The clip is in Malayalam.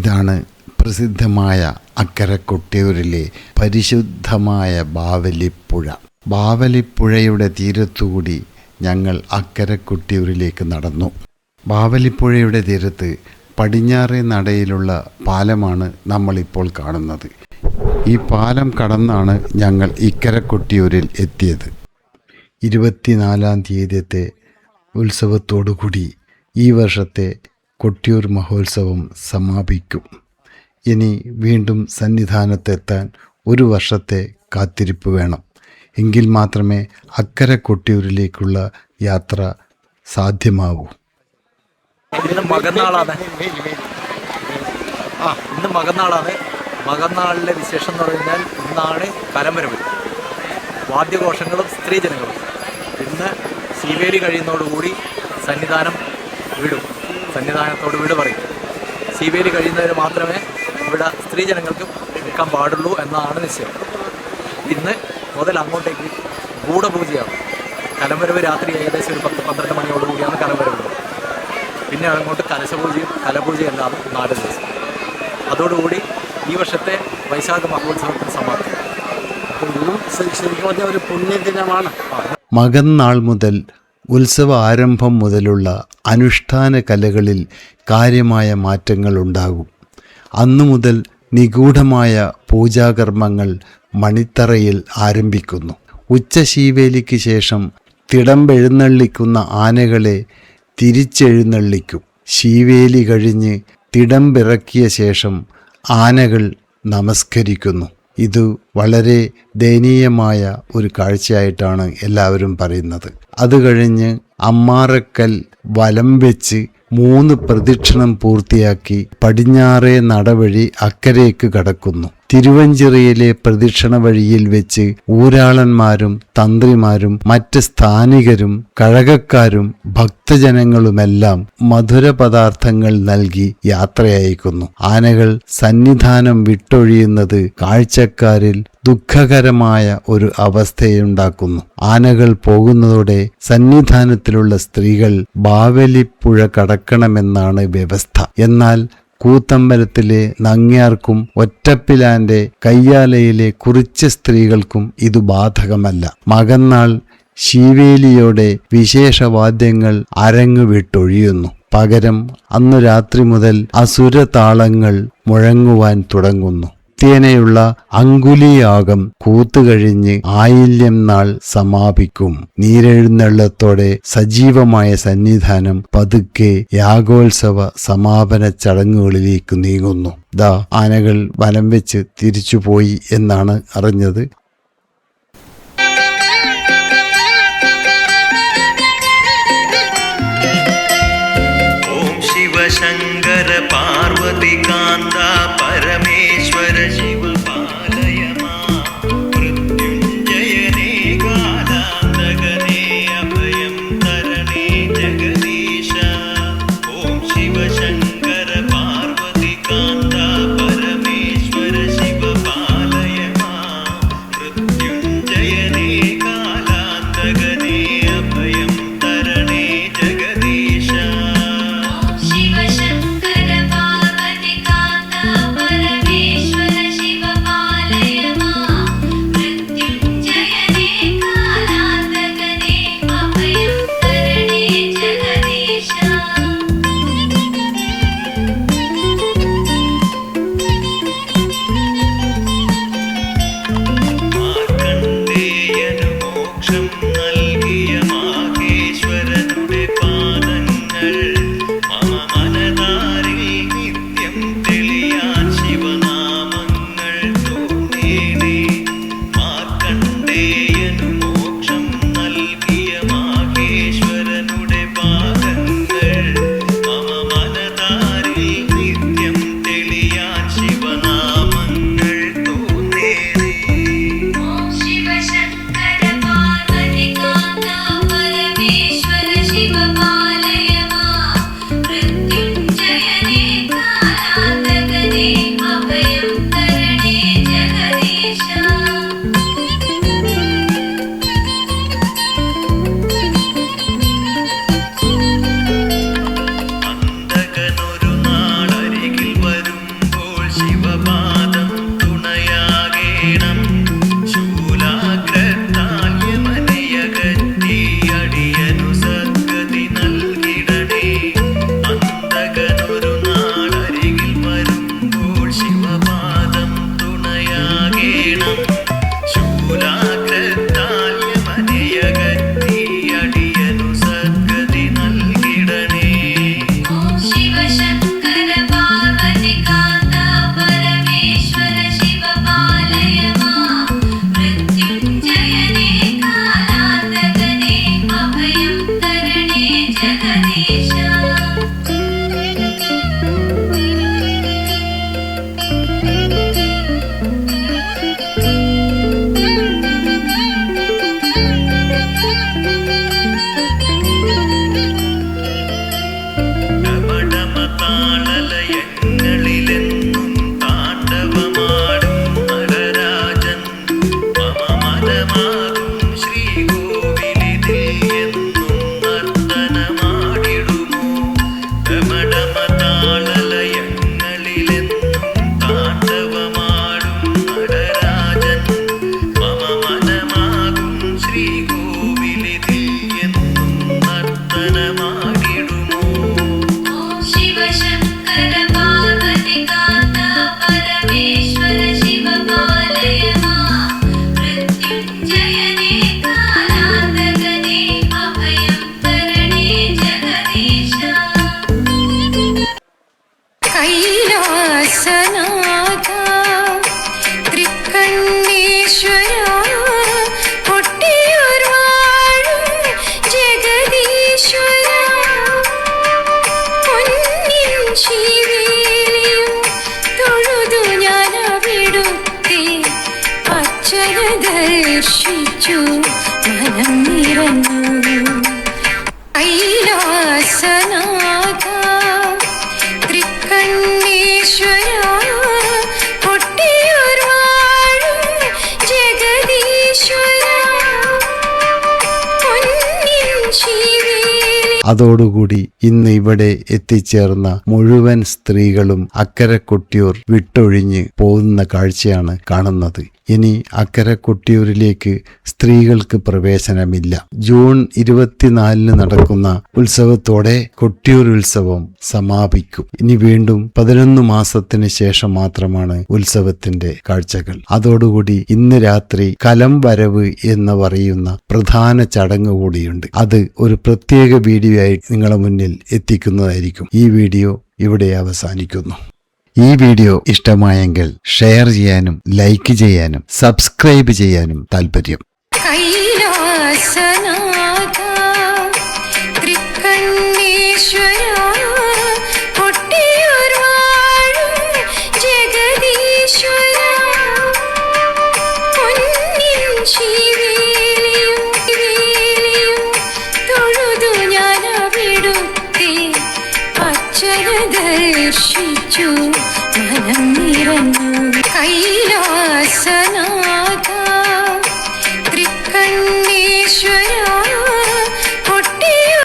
ഇതാണ് പ്രസിദ്ധമായ അക്കരെ കൊട്ടിയൂരിലെ പരിശുദ്ധമായ ബാവലിപ്പുഴ. ബാവലിപ്പുഴയുടെ തീരത്തുകൂടി ഞങ്ങൾ അക്കരെ കൊട്ടിയൂരിലേക്ക് നടന്നു. ബാവലിപ്പുഴയുടെ തീരത്ത് പടിഞ്ഞാറേ നടയിലുള്ള പാലമാണ് നമ്മളിപ്പോൾ കാണുന്നത്. ഈ പാലം കടന്നാണ് ഞങ്ങൾ ഇക്കരെ കൊട്ടിയൂരിൽ എത്തിയത്. 24-ാം തീയതിയത്തെ ഉത്സവത്തോടുകൂടി ഈ വർഷത്തെ കൊട്ടിയൂർ മഹോത്സവം സമാപിക്കും. ഇനി വീണ്ടും സന്നിധാനത്തെത്താൻ ഒരു വർഷത്തെ കാത്തിരിപ്പ് വേണം. എങ്കിൽ മാത്രമേ അക്കരെ കൊട്ടിയൂരിലേക്കുള്ള യാത്ര സാധ്യമാവൂ. ഇന്ന് മകന്നാളാണ്. മകന്നാളിലെ വിശേഷം എന്ന് പറഞ്ഞാൽ ഇന്നാണ് കലംവരവ്. വാദ്യഘോഷങ്ങളും സ്ത്രീജനങ്ങളും. ഇന്ന് ശീവേലി കഴിയുന്നതോടുകൂടി സന്നിധാനത്തോട് വീട് പറയും. ശീവേലി കഴിയുന്നതിന് മാത്രമേ ഇവിടെ സ്ത്രീജനങ്ങൾക്ക് നിൽക്കാൻ പാടുള്ളൂ എന്നാണ് നിശ്ചയം. ഇന്ന് മുതൽ അങ്ങോട്ടേക്ക് ഗൂഢപൂജയാണ്. കലംവരവ് രാത്രി ഏകദേശം ഒരു 10-12 മണിയോടുകൂടിയാണ് കലംവരവ്. പിന്നെ അങ്ങോട്ട് കലപൂജയെല്ലാം 4 ദിവസം. അതോടുകൂടി ഈ വർഷത്തെ വൈശാഖ മഹോത്സവത്തിന് സമാപ്തി. ശരിക്കും പറഞ്ഞ ഒരു പുണ്യദിനമാണ്. മകന്നാൾ മുതൽ ഉത്സവ ആരംഭം മുതലുള്ള അനുഷ്ഠാന കലകളിൽ കാര്യമായ മാറ്റങ്ങൾ ഉണ്ടാകും. അന്നു മുതൽ നിഗൂഢമായ പൂജാകർമ്മങ്ങൾ മണിത്തറയിൽ ആരംഭിക്കുന്നു. ഉച്ചശീവേലിക്ക് ശേഷം തിടമ്പെഴുന്നള്ളിക്കുന്ന ആനകളെ തിരിച്ചെഴുന്നള്ളിക്കും. ശീവേലി കഴിഞ്ഞ് തിടമ്പിറക്കിയ ശേഷം ആനകൾ നമസ്കരിക്കുന്നു. ഇത് വളരെ ദയനീയമായ ഒരു കാഴ്ചയായിട്ടാണ് എല്ലാവരും പറയുന്നത്. അത് കഴിഞ്ഞ് അമ്മാറക്കൽ വലം വെച്ച് 3 പ്രദക്ഷിണം പൂർത്തിയാക്കി പടിഞ്ഞാറേ നടവഴി അക്കരയ്ക്ക് കടക്കുന്നു. തിരുവഞ്ചിറയിലെ പ്രദക്ഷിണ വഴിയിൽ വെച്ച് ഊരാളന്മാരും തന്ത്രിമാരും മറ്റ് സ്ഥാനികരും കഴകക്കാരും ഭക്തജനങ്ങളുമെല്ലാം മധുരപദാർത്ഥങ്ങൾ നൽകി യാത്രയയക്കുന്നു. ആനകൾ സന്നിധാനം വിട്ടൊഴിയുന്നത് കാഴ്ചക്കാരിൽ ദുഃഖകരമായ ഒരു അവസ്ഥയുണ്ടാക്കുന്നു. ആനകൾ പോകുന്നതോടെ സന്നിധാനത്തിലുള്ള സ്ത്രീകൾ ബാവലിപ്പുഴ കടക്കണമെന്നാണ് വ്യവസ്ഥ. എന്നാൽ കൂത്തമ്പലത്തിലെ നങ്ങ്യാർക്കും ഒറ്റപ്പിലാന്റെ കയ്യാലയിലെ കുറിച്ച സ്ത്രീകൾക്കും ഇത് ബാധകമല്ല. മകന്നാൾ ശീവേലിയോടെ വിശേഷവാദ്യങ്ങൾ അരങ്ങുവിട്ടൊഴിയുന്നു. പകരം അന്നു രാത്രി മുതൽ അസുരതാളങ്ങൾ മുഴങ്ങുവാൻ തുടങ്ങുന്നു. നിത്യേനയുള്ള അങ്കുലിയാഗം കൂത്തുകഴിഞ്ഞ് ആയില്യം നാൾ സമാപിക്കും. നീരെഴുന്നള്ളത്തോടെ സജീവമായ സന്നിധാനം പതുക്കെ യാഗോത്സവ സമാപന ചടങ്ങുകളിലേക്ക് നീങ്ങുന്നു. ആനകൾ വലം വെച്ച് തിരിച്ചുപോയി എന്നാണ് അറിഞ്ഞത്. ശിവശങ്കര പാർവതി കാന്ത പരമേശ്വര ശിവ പാലയ മാം. മൃത്യുഞ്ജയനേ കാലാന്തകനേ അഭയം തരണേ ജഗദീശ. ഓം ശിവശങ്കര പാർവതി കാന്ത പരമേശ്വര ശിവ പാലയ മാം. മൃത്യുഞ്ജയനേ കാലാന്തകനേ അഭയം തരണേ ജഗദീശ. जगदीश അതോടുകൂടി ഇന്ന് ഇവിടെ എത്തിച്ചേർന്ന മുഴുവൻ സ്ത്രീകളും അക്കരെ കൊട്ടിയൂർ വിട്ടൊഴിഞ്ഞ് പോകുന്ന കാഴ്ചയാണ് കാണുന്നത്. ഇനി അക്കരെ കൊട്ടിയൂരിലേക്ക് സ്ത്രീകൾക്ക് പ്രവേശനമില്ല. ജൂൺ 24 നടക്കുന്ന ഉത്സവത്തോടെ കൊട്ടിയൂർ ഉത്സവം സമാപിക്കും. ഇനി വീണ്ടും 11 മാസത്തിന് ശേഷം മാത്രമാണ് ഉത്സവത്തിന്റെ കാഴ്ചകൾ. അതോടുകൂടി ഇന്ന് രാത്രി കലം വരവ് എന്ന് പറയുന്ന പ്രധാന ചടങ്ങ് കൂടിയുണ്ട്. അത് ഒരു പ്രത്യേക വീഡിയോ ആയി നിങ്ങളുടെ മുന്നിൽ എത്തിക്കുന്നതായിരിക്കും. ഈ വീഡിയോ ഇവിടെ അവസാനിക്കുന്നു. ഈ വീഡിയോ ഇഷ്ടമായെങ്കിൽ ഷെയർ ചെയ്യാനും ലൈക്ക് ചെയ്യാനും സബ്സ്ക്രൈബ് ചെയ്യാനും താല്പര്യം. ദർശിച്ചു മനം നിറഞ്ഞു കൈലാസനാ